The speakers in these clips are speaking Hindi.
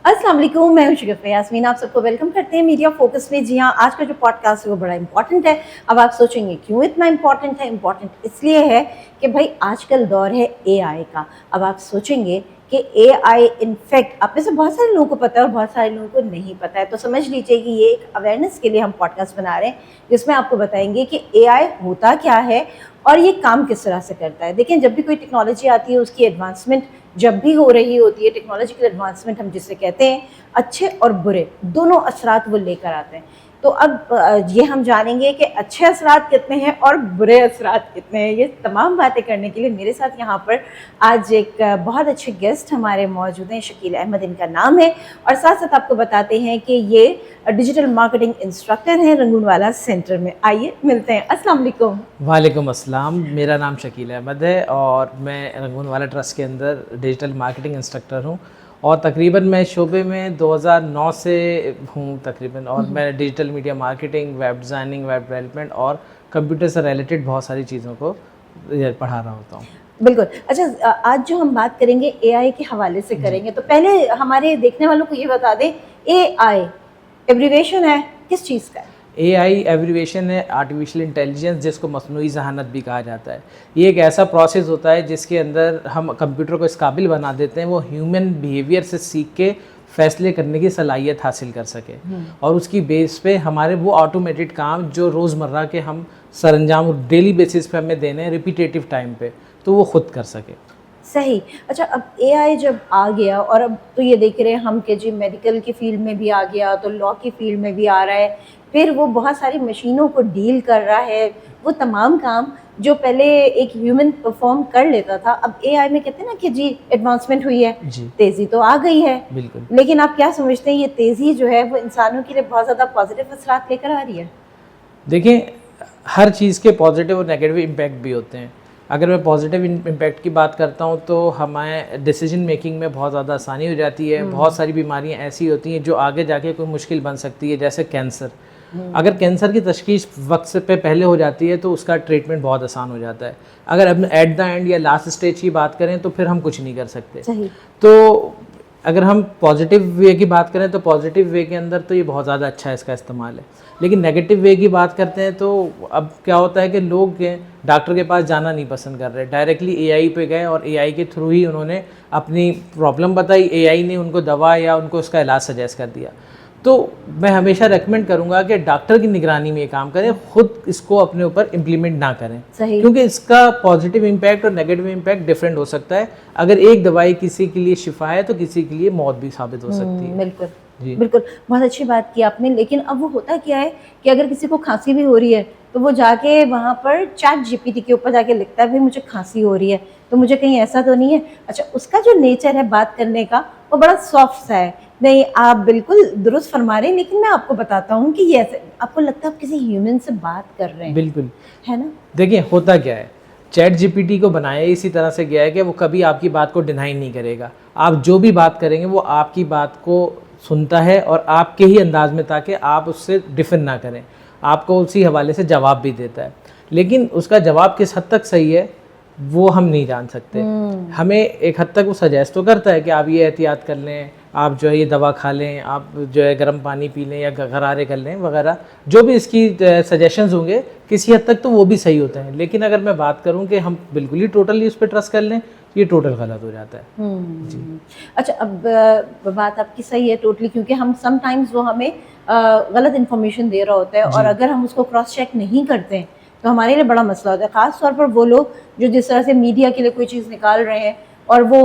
अस्सलाम वालेकुम, मैं हूं शगुफ्ता यास्मीन। आप सबको वेलकम करते हैं मीडिया फोकस में। जी हाँ, आज का जो पॉडकास्ट है वो बड़ा इंपॉर्टेंट है। अब आप सोचेंगे क्यों इतना इंपॉर्टेंट है? इंपॉर्टेंट इसलिए है कि भाई आजकल दौर है एआई का। अब आप सोचेंगे कि एआई इनफैक्ट आप में से बहुत सारे लोगों को पता है और बहुत सारे लोगों को नहीं पता है, तो समझ लीजिए कि ये एक अवेयरनेस के लिए हम पॉडकास्ट बना रहे हैं, जिसमें आपको बताएंगे कि एआई होता क्या है और ये काम किस तरह से करता है। देखिए, जब भी कोई टेक्नोलॉजी आती है, उसकी एडवांसमेंट जब भी हो रही होती है, टेक्नोलॉजिकल एडवांसमेंट हम जिसे कहते हैं, अच्छे और बुरे दोनों असरात वो लेकर आते हैं। तो अब ये हम जानेंगे कि अच्छे असरात कितने हैं और बुरे असरात कितने हैं। ये तमाम बातें करने के लिए मेरे साथ यहाँ पर आज एक बहुत अच्छे गेस्ट हमारे मौजूद हैं। शकील अहमद इनका नाम है और साथ साथ आपको बताते हैं कि ये डिजिटल मार्केटिंग इंस्ट्रक्टर हैं रंगूनवाला सेंटर में। आइए मिलते हैं। अस्सलाम वालेकुम। वालेकुम अस्सलाम। मेरा नाम शकील अहमद है और मैं रंगूनवाला ट्रस्ट के अंदर डिजिटल मार्केटिंग इंस्ट्रक्टर हूँ और तकरीबन मैं शोबे में 2009 से हूँ तकरीबन। और मैं digital media marketing, web designing, web development और कंप्यूटर से रिलेटेड बहुत सारी चीज़ों को पढ़ा रहा होता हूँ। बिल्कुल। अच्छा, आज जो हम बात करेंगे एआई के हवाले से करेंगे, तो पहले हमारे देखने वालों को ये बता दें, एआई एब्रिविएशन है किस चीज़ का है? AI एब्रीविएशन है आर्टिफिशियल इंटेलिजेंस, जिसको मसनूई जहानत भी कहा जाता है। ये एक ऐसा प्रोसेस होता है जिसके अंदर हम कंप्यूटर को इस काबिल बना देते हैं वो ह्यूमन बिहेवियर से सीख के फैसले करने की सलाहियत हासिल कर सके और उसकी बेस पे हमारे वो ऑटोमेटेड काम जो रोज़मर्रा के हम सरंजाम डेली बेसिस पे हमें देने हैं रिपीटेटिव टाइम पे, तो वो खुद कर सके। सही। अच्छा, अब एआई जब आ गया और अब तो ये देख रहे हैं हम कि जी मेडिकल की फील्ड में भी आ गया, तो लॉ की फील्ड में भी आ रहा है, फिर वो बहुत सारी मशीनों को डील कर रहा है। वो तमाम काम जो पहले एक ह्यूमन परफॉर्म कर लेता था, अब एआई में कहते हैं ना कि जी एडवांसमेंट हुई है, जी तेज़ी तो आ गई है। बिल्कुल। लेकिन आप क्या समझते हैं, ये तेज़ी जो है वो इंसानों के लिए बहुत ज़्यादा पॉजिटिव असरात लेकर आ रही है? देखिए, हर चीज़ के पॉजिटिव और नेगेटिव इम्पैक्ट भी होते हैं। अगर मैं पॉजिटिव इम्पैक्ट की बात करता हूँ तो हमें डिसीजन मेकिंग में बहुत ज़्यादा आसानी हो जाती है। बहुत सारी बीमारियाँ ऐसी होती हैं जो आगे जाके कोई मुश्किल बन सकती है, जैसे कैंसर। अगर कैंसर की तशखीस वक्त से पहले हो जाती है तो उसका ट्रीटमेंट बहुत आसान हो जाता है। अगर अब एट द एंड या लास्ट स्टेज की बात करें तो फिर हम कुछ नहीं कर सकते। सही। तो अगर हम पॉजिटिव वे की बात करें तो पॉजिटिव वे के अंदर तो ये बहुत ज़्यादा अच्छा है, इसका इस्तेमाल है। लेकिन नेगेटिव वे की बात करते हैं तो अब क्या होता है कि लोग डॉक्टर के पास जाना नहीं पसंद कर रहे, डायरेक्टली एआई पे गए और एआई के थ्रू ही उन्होंने अपनी प्रॉब्लम बताई, एआई ने उनको दवा या उनको उसका इलाज सजेस्ट कर दिया। तो मैं हमेशा रेकमेंड करूंगा कि डॉक्टर की निगरानी में ये काम करें, खुद इसको अपने ऊपर इम्प्लीमेंट ना करें। सही। क्योंकि इसका पॉजिटिव इम्पैक्ट और नेगेटिव इम्पैक्ट डिफरेंट हो सकता है। अगर एक दवाई किसी के लिए शिफा है तो किसी के लिए मौत भी साबित हो सकती है। बिल्कुल जी बिल्कुल, बहुत अच्छी बात की आपने। लेकिन अब वो होता क्या है कि अगर किसी को खांसी भी हो रही है तो वो जाके वहाँ पर चैट जीपीटी के ऊपर जाके लिखता है भाई मुझे खांसी हो रही है, तो मुझे कहीं ऐसा तो नहीं है। अच्छा, उसका जो नेचर है बात करने का वो बड़ा सॉफ्ट सा है। नहीं, आप बिल्कुल दुरुस्त फरमा रहे हैं, लेकिन मैं आपको बताता हूँ कि ये ऐसे आपको लगता है आप किसी ह्यूमन से बात कर रहे हैं। बिल्कुल, है ना? देखिए होता क्या है, चैट जीपीटी को बनाया इसी तरह से गया है कि वो कभी आपकी बात को डिनाई नहीं करेगा। आप जो भी बात करेंगे वो आपकी बात को सुनता है और आपके ही अंदाज में, ताकि आप उससे डिफर ना करें, आपको उसी हवाले से जवाब भी देता है। लेकिन उसका जवाब किस हद तक सही है वो हम नहीं जान सकते। हमें एक हद तक वो सजेस्ट तो करता है कि आप ये एहतियात कर लें, आप जो है ये दवा खा लें, आप जो है गर्म पानी पी लें या गरारे कर लें वगैरह, जो भी इसकी सजेशंस होंगे किसी हद तक तो वो भी सही होते हैं। लेकिन अगर मैं बात करूं कि हम बिल्कुल ही टोटली उस पर ट्रस्ट कर लें, ये टोटल गलत हो जाता है। जी। अच्छा, अब बात आपकी सही है टोटली, क्योंकि हम समटाइम्स वो हमें गलत इन्फॉर्मेशन दे रहा होता है और अगर हम उसको क्रॉस चेक नहीं करते हैं तो हमारे लिए बड़ा मसला होता है। ख़ास तौर पर वो लोग जो जिस तरह से मीडिया के लिए कोई चीज़ निकाल रहे हैं और वो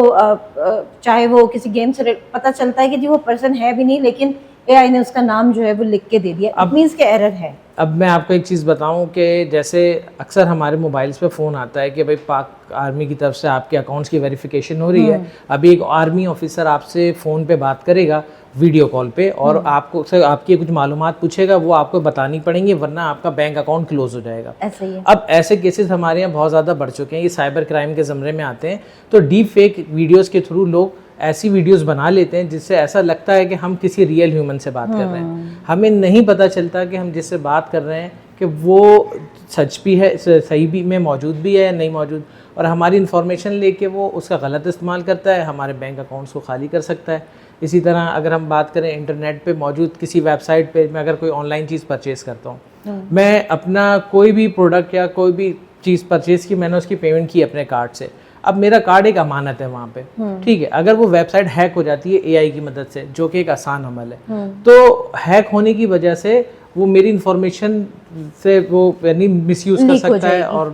चाहे वो किसी गेम से पता चलता है कि जी वो पर्सन है भी नहीं, लेकिन एआई ने उसका नाम जो है वो लिख के दे दिया। अब मीन्स के एरर है। अब मैं आपको एक चीज़ बताऊं कि जैसे अक्सर हमारे मोबाइल्स पे फ़ोन आता है कि भाई पाक आर्मी की तरफ से आपके अकाउंट्स की वेरिफिकेशन हो रही है। अभी एक आर्मी ऑफिसर आपसे फ़ोन पे बात करेगा वीडियो कॉल पे और आपको से आपकी कुछ मालूमात पूछेगा, वो आपको बतानी पड़ेंगी, वरना आपका बैंक अकाउंट क्लोज हो जाएगा। ऐसा ही है। अब ऐसे केसेस हमारे यहाँ बहुत ज़्यादा बढ़ चुके हैं, ये साइबर क्राइम के ज़मरे में आते हैं। तो डीप फेक वीडियोज़ के थ्रू लोग ऐसी वीडियोस बना लेते हैं जिससे ऐसा लगता है कि हम किसी रियल ह्यूमन से बात कर रहे हैं। हमें नहीं पता चलता कि हम जिससे बात कर रहे हैं कि वो सच भी है, सही भी में मौजूद भी है या नहीं मौजूद, और हमारी इन्फॉर्मेशन लेके वो उसका गलत इस्तेमाल करता है, हमारे बैंक अकाउंट्स को खाली कर सकता है। इसी तरह अगर हम बात करें इंटरनेट पे मौजूद किसी वेबसाइट पे मैं अगर कोई ऑनलाइन चीज़ परचेज़ करता हूँ, मैं अपना कोई भी प्रोडक्ट या कोई भी चीज़ परचेज़ की, मैंने उसकी पेमेंट की अपने कार्ड से, अब मेरा कार्ड एक अमानत है वहाँ पे, ठीक है। अगर वो वेबसाइट हैक हो जाती है एआई की मदद से, जो कि एक आसान अमल है, तो हैक होने की वजह से वो मेरी इंफॉर्मेशन से वो यानी मिसयूज कर सकता है और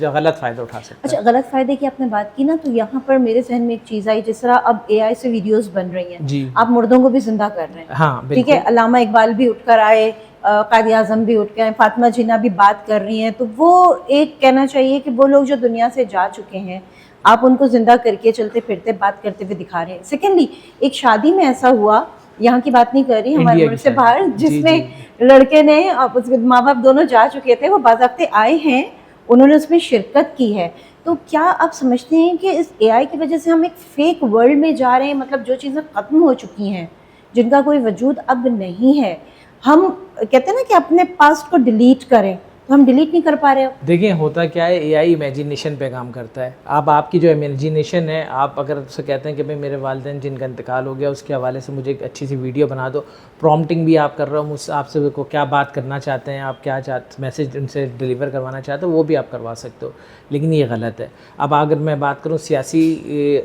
गलत फ़ायदा उठा सकता है। अच्छा, गलत फ़ायदे की आपने बात की ना, तो यहाँ पर मेरे जहन में एक चीज़ आई, जिस तरह अब एआई से वीडियोस बन रही हैं जी, आप मुर्दों को भी जिंदा कर रहे हैं। हाँ ठीक है, अल्लामा इकबाल भी उठकर आए, कायद आज़म भी उठ गए, फातिमा जिन्ना भी बात कर रही हैं, तो वो एक कहना चाहिए कि वो लोग जो दुनिया से जा चुके हैं, आप उनको जिंदा करके चलते फिरते बाप करते हुए दिखा रहे हैं। सेकेंडली, एक शादी में ऐसा हुआ, यहाँ की बात नहीं कर रही, हमारे मुल्क से बाहर, जिसमें लड़के ने उसके माँ बाप दोनों जा चुके थे, वो बाज़ाब्ते आए हैं, उन्होंने उसमें शिरकत की है। तो क्या आप समझते हैं कि इस एआई की वजह से हम एक फेक वर्ल्ड में जा रहे हैं, मतलब जो चीज़ें ख़त्म हो चुकी हैं, जिनका कोई वजूद अब नहीं है, हम कहते हैं ना कि अपने पास्ट को डिलीट करें, तो हम डिलीट नहीं कर पा रहे हो। देखिए होता क्या है, एआई इमेजिनेशन पे काम करता है। आप आपकी जो इमेजिनेशन है, आप अगर उससे कहते हैं कि भाई मेरे वालिदैन जिनका इंतकाल हो गया उसके हवाले से मुझे एक अच्छी सी वीडियो बना दो, प्रॉम्प्टिंग भी आप कर रहे हो, मुझसे आपसे को क्या बात करना चाहते हैं, आप क्या मैसेज उनसे डिलीवर करवाना चाहते हो, वो भी आप करवा सकते हो, लेकिन ये गलत है। अब अगर मैं बात करूँ सियासी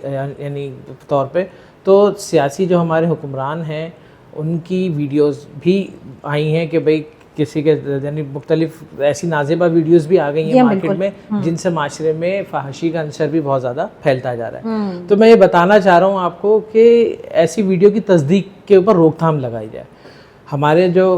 यानी तौर पर, तो सियासी जो हमारे हुक्मरान हैं उनकी वीडियोज़ भी आई हैं कि भाई किसी के यानी मुख्तलिफ ऐसी नाज़ेबा वीडियोस भी आ गई हैं मार्केट में, जिनसे माशरे में फहाशी का अंसर भी बहुत ज़्यादा फैलता जा रहा है। तो मैं ये बताना चाह रहा हूँ आपको कि ऐसी वीडियो की तस्दीक के ऊपर रोकथाम लगाई जाए। हमारे जो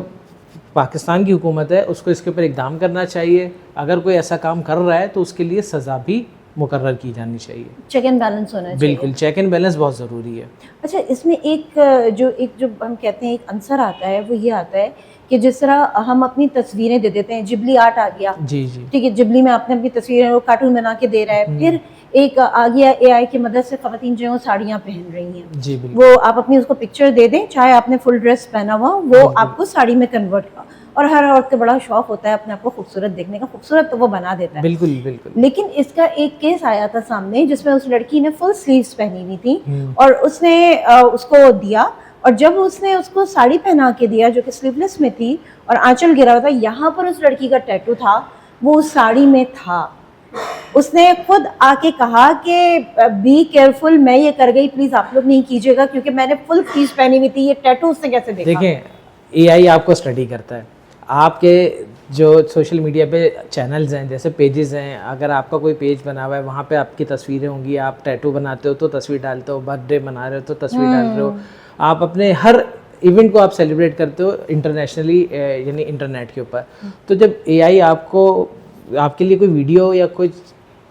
पाकिस्तान की हुकूमत है उसको इसके ऊपर इक़दाम करना चाहिए। अगर कोई ऐसा काम कर रहा है तो उसके लिए सज़ा भी मुकर्रर की जानी चाहिए। चेक एंड बैलेंस होना चाहिए। बिल्कुल, चेक एंड बैलेंस बहुत ज़रूरी है। अच्छा, इसमें एक जो हम कहते हैं एक आंसर आता है, वो ये आता है कि जिस तरह हम अपनी तस्वीरें दे देते हैं, जिबली आर्ट आ गया, जी जी, ठीक है, जिबली में आपने अपनी तस्वीरें वो कार्टून बना के दे रहा है, फिर एक आ गया एआई की मदद से ख़वातीन जो साड़ियाँ पहन रही हैं, जी बिल्कुल, वो आप अपनी उसको पिक्चर दे दें, चाहे आपने फुल ड्रेस पहना हुआ, वो आपको साड़ी में कन्वर्ट का, और हर औरत का बड़ा शौक होता है अपने आप को खूबसूरत देखने का, खूबसूरत तो वो बना देता है। बिल्कुल बिल्कुल। लेकिन इसका एक केस आया था सामने, जिसमें उस लड़की ने फुल स्लीव्स पहनी हुई थी और उसने उसको दिया, और जब उसने उसको साड़ी पहना के दिया जो कि स्लीवलेस में थी और आंचल गिरा हुआ था, यहाँ पर उस लड़की का टैटू था, वो उस साड़ी में था। उसने खुद आके कहा कि बी केयरफुल, मैं ये कर गई, प्लीज आप लोग नहीं कीजिएगा, क्योंकि मैंने फुल स्लीव्स पहनी हुई थी, ये टैटू उसने कैसे देखा। देखें एआई आपको स्टडी करता है, आपके जो सोशल मीडिया पे चैनल्स हैं, जैसे पेजेस हैं, अगर आपका कोई पेज बना हुआ है वहाँ पे आपकी तस्वीरें होंगी, आप टैटू बनाते हो तो तस्वीर डालते हो, बर्थडे मना रहे हो तो तस्वीर डाल रहे हो, आप अपने हर इवेंट को आप सेलिब्रेट करते हो इंटरनेशनली यानी इंटरनेट के ऊपर। तो जब एआई आपको आपके लिए कोई वीडियो या कोई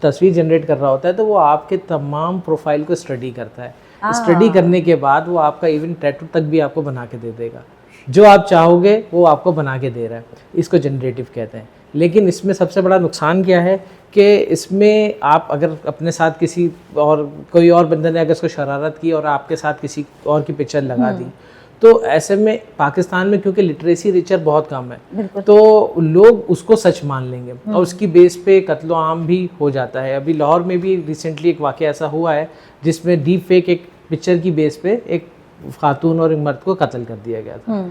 तस्वीर जनरेट कर रहा होता है तो वो आपके तमाम प्रोफाइल को स्टडी करता है। स्टडी करने के बाद वो आपका इवन टैटू तक भी आपको बना के दे देगा, जो आप चाहोगे वो आपको बना के दे रहा है। इसको जनरेटिव कहते हैं। लेकिन इसमें सबसे बड़ा नुकसान क्या है कि इसमें आप अगर अपने साथ किसी और कोई और बंदे ने अगर इसको शरारत की और आपके साथ किसी और की पिक्चर लगा दी, तो ऐसे में पाकिस्तान में क्योंकि लिटरेसी रिचर बहुत कम है, तो लोग उसको सच मान लेंगे और उसकी बेस पे कत्लो आम भी हो जाता है। अभी लाहौर में भी रिसेंटली एक वाक़या ऐसा हुआ है जिसमें डीप फेक एक पिक्चर की बेस पे एक खातून और एक मर्द को कत्ल कर दिया गया था।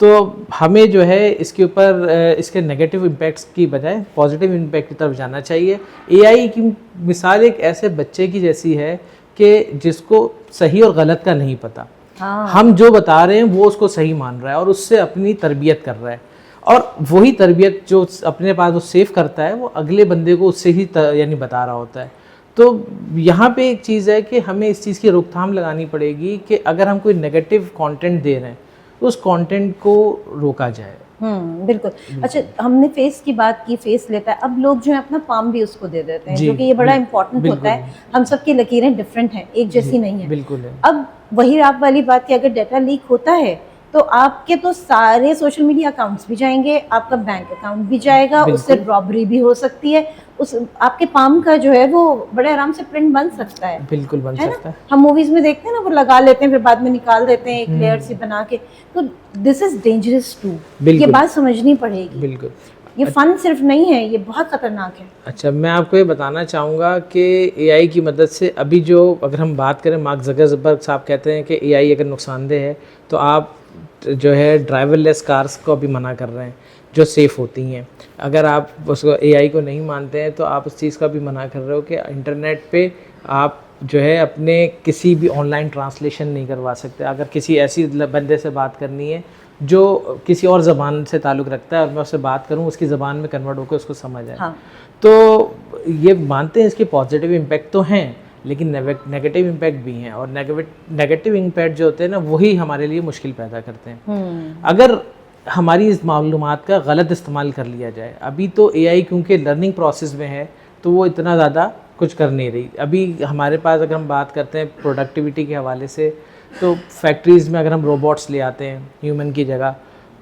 तो हमें जो है इसके ऊपर इसके नेगेटिव इम्पैक्ट्स की बजाय पॉजिटिव इम्पैक्ट की तरफ जाना चाहिए। एआई की मिसाल एक ऐसे बच्चे की जैसी है कि जिसको सही और गलत का नहीं पता। हम जो बता रहे हैं वो उसको सही मान रहा है और उससे अपनी तरबियत कर रहा है, और वही तरबियत जो अपने पास वो सेव करता है वो अगले बंदे को उससे ही यानी बता रहा होता है। तो यहाँ पे एक चीज़ है कि हमें इस चीज़ की रोकथाम लगानी पड़ेगी कि अगर हम कोई नेगेटिव कंटेंट दे रहे हैं तो उस कंटेंट को रोका जाए। बिल्कुल। अच्छा, हमने फेस की बात की, फेस लेता है, अब लोग जो है अपना पाम भी उसको दे देते हैं, जो कि ये बड़ा इंपॉर्टेंट होता है। हम सबकी लकीरें डिफरेंट हैं, एक जैसी नहीं है। बिल्कुल है। अब वही आप वाली बात कि अगर डाटा लीक होता है तो आपके तो सारे सोशल मीडिया अकाउंट्स भी जाएंगे, आपका बैंक अकाउंट भी जाएगा, उससे रॉबरी भी हो सकती है, उस आपके पाम का जो है वो बड़े आराम से प्रिंट बन सकता है। बिल्कुल बन सकता है। हम मूवीज में देखते हैं ना, वो लगा लेते हैं फिर बाद में निकाल देते हैं एक लेयर सी बना के, तो दिस इज डेंजरस टू। ये बात समझनी पड़ेगी। बिल्कुल। ये फन सिर्फ नहीं है, ये बहुत खतरनाक है। अच्छा, मैं आपको ये बताना चाहूँगा कि एआई की मदद से अभी जो अगर हम बात करें, मार्क ज़करबर्ग साहब कहते हैं कि एआई अगर नुकसानदेह है तो आप जो है ड्राइवरलेस कार्स को अभी मना कर रहे हैं जो सेफ़ होती हैं। अगर आप उसको एआई को नहीं मानते हैं तो आप उस चीज़ का भी मना कर रहे हो कि इंटरनेट पे आप जो है अपने किसी भी ऑनलाइन ट्रांसलेशन नहीं करवा सकते। अगर किसी ऐसी बंदे से बात करनी है जो किसी और ज़बान से ताल्लुक़ रखता है और मैं उससे बात करूं उसकी ज़बान में कन्वर्ट होकर उसको समझ आए, हाँ। तो ये मानते हैं इसके पॉजिटिव इम्पैक्ट तो हैं लेकिन नेगेटिव इम्पैक्ट भी हैं, और नेगेटिव इम्पैक्ट जो होते हैं ना वही हमारे लिए मुश्किल पैदा करते हैं अगर हमारी इस मालूमात का गलत इस्तेमाल कर लिया जाए। अभी तो एआई क्योंकि लर्निंग प्रोसेस में है तो वो इतना ज़्यादा कुछ कर नहीं रही। अभी हमारे पास अगर हम बात करते हैं प्रोडक्टिविटी के हवाले से, तो फैक्ट्रीज़ में अगर हम रोबोट्स ले आते हैं ह्यूमन की जगह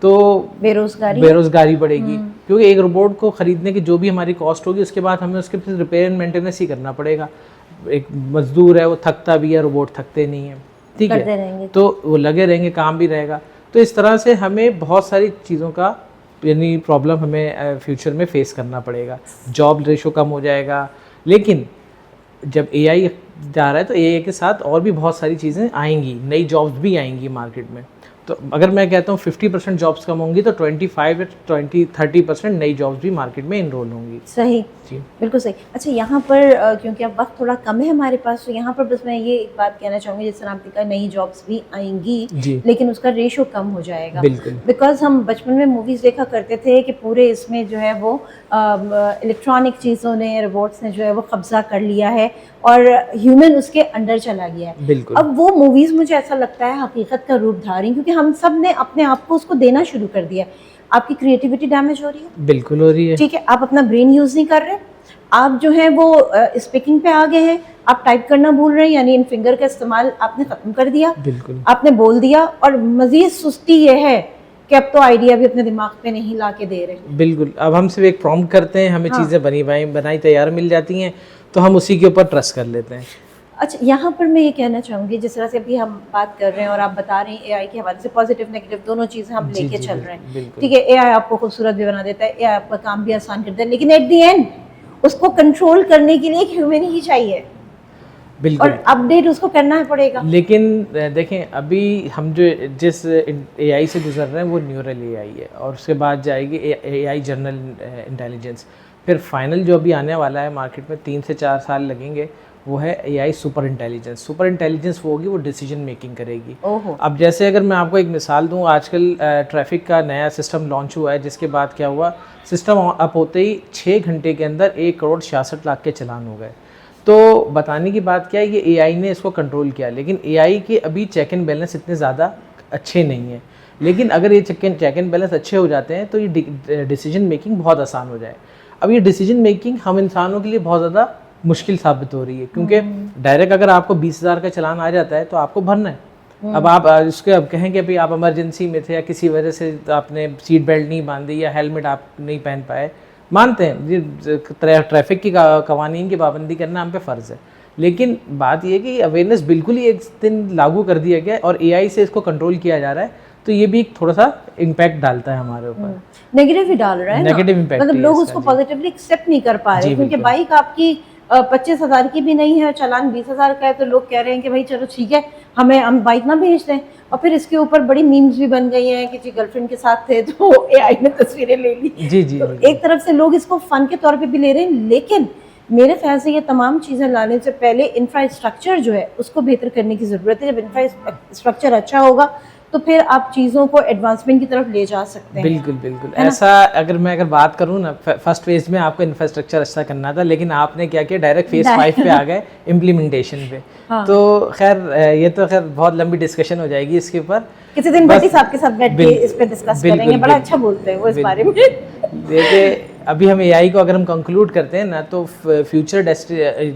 तो बेरोज़गारी बढ़ेगी, क्योंकि एक रोबोट को ख़रीदने की जो भी हमारी कॉस्ट होगी उसके बाद हमें उसके फिर रिपेयर एंड मेंटेनेंस ही करना पड़ेगा। एक मज़दूर है वो थकता भी है, रोबोट थकते नहीं हैं, ठीक है, तो वो लगे रहेंगे, काम भी रहेगा। तो इस तरह से हमें बहुत सारी चीज़ों का यानी प्रॉब्लम हमें फ्यूचर में फेस करना पड़ेगा। जॉब रेशो कम हो जाएगा, लेकिन जब एआई जा रहा है तो एआई के साथ और भी बहुत सारी चीज़ें आएंगी, नई जॉब्स भी आएंगी मार्केट में। तो अगर मैं कहता हूँ 50% जॉब्स कम होंगी तो 25-30% नई जॉब्स भी मार्केट में इनरोल होंगी। सही जी, बिल्कुल सही। अच्छा, यहाँ पर क्योंकि अब वक्त थोड़ा कम है हमारे पास, तो यहाँ पर बस मैं ये एक बात कहना चाहूँगी, जिस तरह आपने कहा नई जॉब्स भी आएंगी लेकिन उसका रेशो कम हो जाएगा। बिकॉज हम बचपन में मूवीज़ देखा करते थे कि पूरे इसमें जो है वो इलेक्ट्रॉनिक चीज़ों ने, रोबोट्स ने जो है वो कब्जा कर लिया है और ह्यूमन उसके अंडर चला गया है। अब वो मूवीज़ मुझे ऐसा लगता है हकीकत का रूप धारी, क्योंकि हम सब ने अपने आप को उसको देना शुरू कर दिया। आपकी क्रिएटिविटी डैमेज हो रही है, बिल्कुल हो रही है, ठीक है, आप अपना ब्रेन यूज़ नहीं कर रहे, आप जो है वो स्पीकिंग पे आ गए हैं, आप टाइप करना भूल रहे हैं, यानी इन फिंगर का इस्तेमाल आपने ख़त्म कर दिया, बिल्कुल आपने बोल दिया। और मज़ीद सुस्ती ये है कि अब तो आइडिया भी अपने दिमाग पे नहीं ला के दे रहे। बिल्कुल, अब हम सिर्फ एक प्रॉम्प्ट करते हैं, हमें चीज़ें बनाई तैयार मिल जाती हैं, तो हम उसी के ऊपर ट्रस्ट कर लेते हैं। अच्छा, यहाँ पर मैं ये कहना चाहूँगी, जिस तरह से अभी हम बात कर रहे हैं और आप बता रहे हैं एआई के हवाले से पॉजिटिव नेगेटिव दोनों चीज़ें हम लेके चल रहे हैं, ठीक है, एआई आपको खूबसूरत भी बना देता है, एआई आपका काम भी आसान करता है, लेकिन एट द एंड उसको कंट्रोल करने के लिए एक ह्यूमन ही चाहिए, बिल्कुल, और अपडेट उसको करना पड़ेगा। लेकिन देखें अभी हम जो जिस एआई से गुजर रहे हैं वो न्यूरल एआई है, और उसके बाद जाएगी एआई जनरल इंटेलिजेंस, फिर फाइनल जो अभी आने वाला है मार्केट में 3 से 4 साल लगेंगे, वो है AI super intelligence. Super intelligence वो होगी, वो डिसीजन मेकिंग करेगी। अब जैसे अगर मैं आपको एक मिसाल दूं, आजकल ट्रैफिक का नया सिस्टम लॉन्च हुआ है, जिसके बाद क्या हुआ, सिस्टम अप होते ही 6 घंटे के अंदर 1,66,00,000 के चलान हो गए। तो बताने की बात क्या है, ये एआई ने इसको कंट्रोल किया, लेकिन एआई के अभी चेक एंड बैलेंस इतने ज़्यादा अच्छे नहीं हैं। लेकिन अगर ये चेक एंड बैलेंस अच्छे हो जाते हैं तो ये डिसीजन मेकिंग बहुत आसान हो जाए। अब ये डिसीजन मेकिंग हम इंसानों के लिए बहुत ज़्यादा मुश्किल साबित हो रही है, क्योंकि डायरेक्ट अगर आपको 20,000 का चलान आ जाता है तो आपको भरना है। अब आप उसके अब कहेंगे भाई आप इमरजेंसी में थे या किसी वजह से आपने सीट बेल्ट नहीं बांधी या हेलमेट आप नहीं पहन पाए, मानते हैं ये ट्रैफिक की कवानीन की पाबंदी करना हम पे फ़र्ज़ है, लेकिन बात यह है कि अवेयरनेस बिल्कुल ही एक दिन लागू कर दिया गया और एआई से इसको कंट्रोल किया जा रहा है, तो ये भी थोड़ा सा इम्पैक्ट डालता है हमारे ऊपर, नेगेटिव ही डाल रहा है, नेगेटिव इम्पैक्ट, मतलब लोग उसको पॉजिटिवली एक्सेप्ट नहीं कर पा रहे, क्योंकि बाइक आपकी 25,000 की भी नहीं है, चालान 20,000 का है, तो लोग कह रहे हैं कि भाई चलो ठीक है, हम बाइक ना भेज दें। और फिर इसके ऊपर बड़ी मीम्स भी बन गई हैं कि जी गर्लफ्रेंड के साथ थे तो एआई ने तस्वीरें ले ली। तो एक तरफ से लोग इसको फन के तौर पे भी ले रहे हैं, लेकिन मेरे ख्याल से ये तमाम चीज़ें लाने से पहले इंफ्रास्ट्रक्चर जो है उसको बेहतर करने की ज़रूरत है। जब इंफ्रास्ट्रक्चर अच्छा होगा तो फिर आप चीज़ों को एडवांसमेंट की तरफ ले जा सकते हैं। बिल्कुल बिल्कुल, ऐसा अगर बात करूँ ना, फर्स्ट फेज में आपको इंफ्रास्ट्रक्चर अच्छा करना था, लेकिन आपने क्या किया, डायरेक्ट फेज 5 पे आ गए इम्प्लीमेंटेशन पे। हाँ। तो खैर ये तो खैर बहुत लंबी डिस्कशन हो जाएगी इसके ऊपर, किसी दिन भट्टी साहब के साथ बैठ के इस पे डिस्कस करेंगे, बड़ा अच्छा बोलते हैं वो इस बारे में। देखिए अभी हम एआई को अगर हम कंक्लूड करते हैं ना, तो फ्यूचर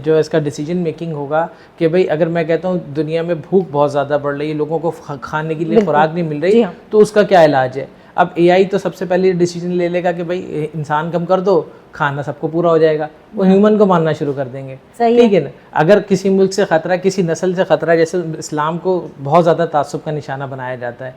जो इसका डिसीजन मेकिंग होगा कि भाई अगर मैं कहता हूँ दुनिया में भूख बहुत ज़्यादा बढ़ रही है, लोगों को खाने के लिए खुराक नहीं मिल रही, तो उसका क्या इलाज है। अब एआई तो सबसे पहले डिसीजन ले लेगा कि भाई इंसान कम कर दो, खाना सबको पूरा हो जाएगा, वो ह्यूमन को मानना शुरू कर देंगे, ठीक है ना। अगर किसी मुल्क से ख़तरा, किसी नस्ल से ख़तरा, जैसे इस्लाम को बहुत ज़्यादा तासुब का निशाना बनाया जाता है,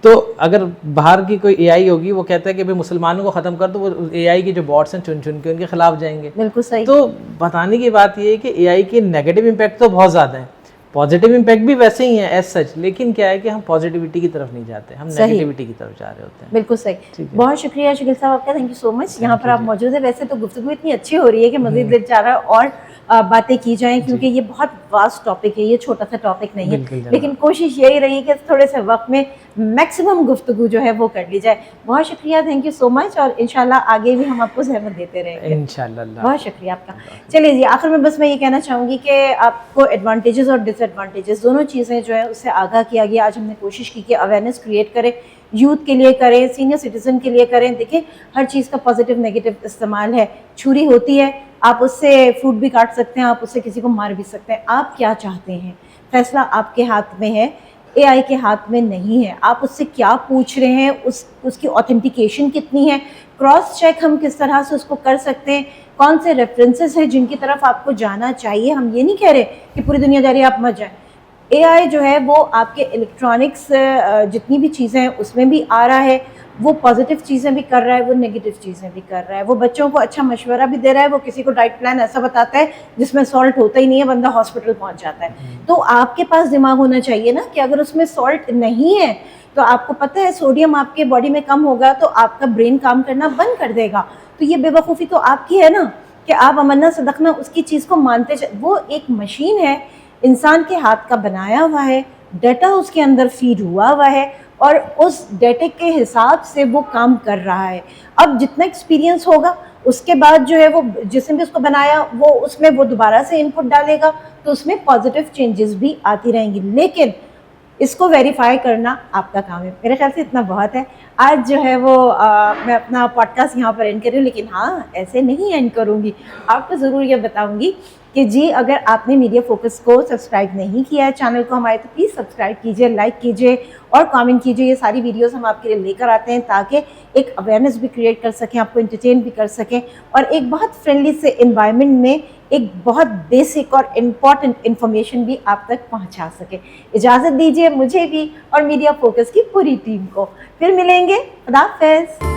तो अगर बाहर की कोई एआई होगी, वो कहता है कि भाई मुसलमानों को ख़त्म कर दो, वो एआई के जो बॉट्स हैं चुन चुन के उनके खिलाफ जाएंगे। बिल्कुल सही। तो बताने की बात ये है कि एआई के नेगेटिव इम्पैक्ट तो बहुत ज़्यादा है, पॉजिटिव इम्पैक्ट भी वैसे ही है एज सच, लेकिन क्या है कि हम पॉजिटिविटी की तरफ नहीं जाते, हम नेगेटिविटी की तरफ जा रहे होते हैं। बिल्कुल सही। बहुत शुक्रिया शकील साहब आपका, थैंक यू सो मच। यहाँ पर आप मौजूद है। वैसे तो गुफ्तगू इतनी अच्छी हो रही है कि मज़ीद दिल चाह रहा है और बातें की जाएं, क्योंकि ये बहुत वास्ट टॉपिक है, ये छोटा सा टॉपिक नहीं है, लेकिन कोशिश यही रही कि थोड़े से वक्त में मैक्सिमम गुफ्तगू जो है वो कर ली जाए। बहुत शुक्रिया, थैंक यू सो मच, और इंशाल्लाह आगे भी हम आपको ज़हमत देते रहेंगे इंशाल्लाह। बहुत शुक्रिया आपका। चलिए जी, आखिर में बस मैं ये कहना चाहूँगी कि आपको एडवांटेजेस और डिसएडवांटेजेस दोनों चीज़ें जो है उससे आगाह किया गया। आज हमने कोशिश की कि अवेयरनेस क्रिएट करें, यूथ के लिए करें, सीनियर सिटीजन के लिए करें। देखिए, हर चीज़ का पॉजिटिव नेगेटिव इस्तेमाल है। छुरी होती है, आप उससे फ्रूट भी काट सकते हैं, आप उससे किसी को मार भी सकते हैं। आप क्या चाहते हैं, फैसला आपके हाथ में है, एआई के हाथ में नहीं है। आप उससे क्या पूछ रहे हैं, उसकी ऑथेंटिकेशन कितनी है, क्रॉस चेक हम किस तरह से उसको कर सकते हैं, कौन से रेफरेंसेस हैं जिनकी तरफ आपको जाना चाहिए। हम ये नहीं कह रहे कि पूरी दुनियादारी आप मत जाएं। एआई जो है वो आपके इलेक्ट्रॉनिक्स जितनी भी चीज़ें हैं उसमें भी आ रहा है, वो पॉजिटिव चीज़ें भी कर रहा है, वो नेगेटिव चीज़ें भी कर रहा है। वो बच्चों को अच्छा मशवरा भी दे रहा है, वो किसी को डाइट प्लान ऐसा बताता है जिसमें सॉल्ट होता ही नहीं है, बंदा हॉस्पिटल पहुंच जाता है। तो आपके पास दिमाग होना चाहिए ना कि अगर उसमें सॉल्ट नहीं है तो आपको पता है सोडियम आपके बॉडी में कम होगा तो आपका ब्रेन काम करना बंद कर देगा। तो ये बेवकूफ़ी तो आपकी है ना कि आप अमन्ना सदकना उसकी चीज़ को मानते। वो एक मशीन है, इंसान के हाथ का बनाया हुआ है, डाटा उसके अंदर फीड हुआ है और उस डाटे के हिसाब से वो काम कर रहा है। अब जितना एक्सपीरियंस होगा उसके बाद जो है वो जिसने भी उसको बनाया वो उसमें वो दोबारा से इनपुट डालेगा तो उसमें पॉजिटिव चेंजेस भी आती रहेंगी, लेकिन इसको वेरीफाई करना आपका काम है। मेरे ख्याल से इतना बहुत है। आज जो है वो मैं अपना पॉडकास्ट यहाँ पर एंड कर रही हूँ, लेकिन हाँ ऐसे नहीं एंड करूँगी, आपको ज़रूर ये बताऊँगी कि जी अगर आपने मीडिया फोकस को सब्सक्राइब नहीं किया है चैनल को हमारे, तो प्लीज़ सब्सक्राइब कीजिए, लाइक कीजिए और कमेंट कीजिए। ये सारी वीडियोस हम आपके लिए लेकर आते हैं ताकि एक अवेयरनेस भी क्रिएट कर सकें, आपको एंटरटेन भी कर सकें और एक बहुत फ्रेंडली से इन्वायरमेंट में एक बहुत बेसिक और इम्पॉर्टेंट इन्फॉर्मेशन भी आप तक पहुंचा सके। इजाज़त दीजिए मुझे भी और मीडिया फोकस की पूरी टीम को। फिर मिलेंगे। खुदा हाफिज़।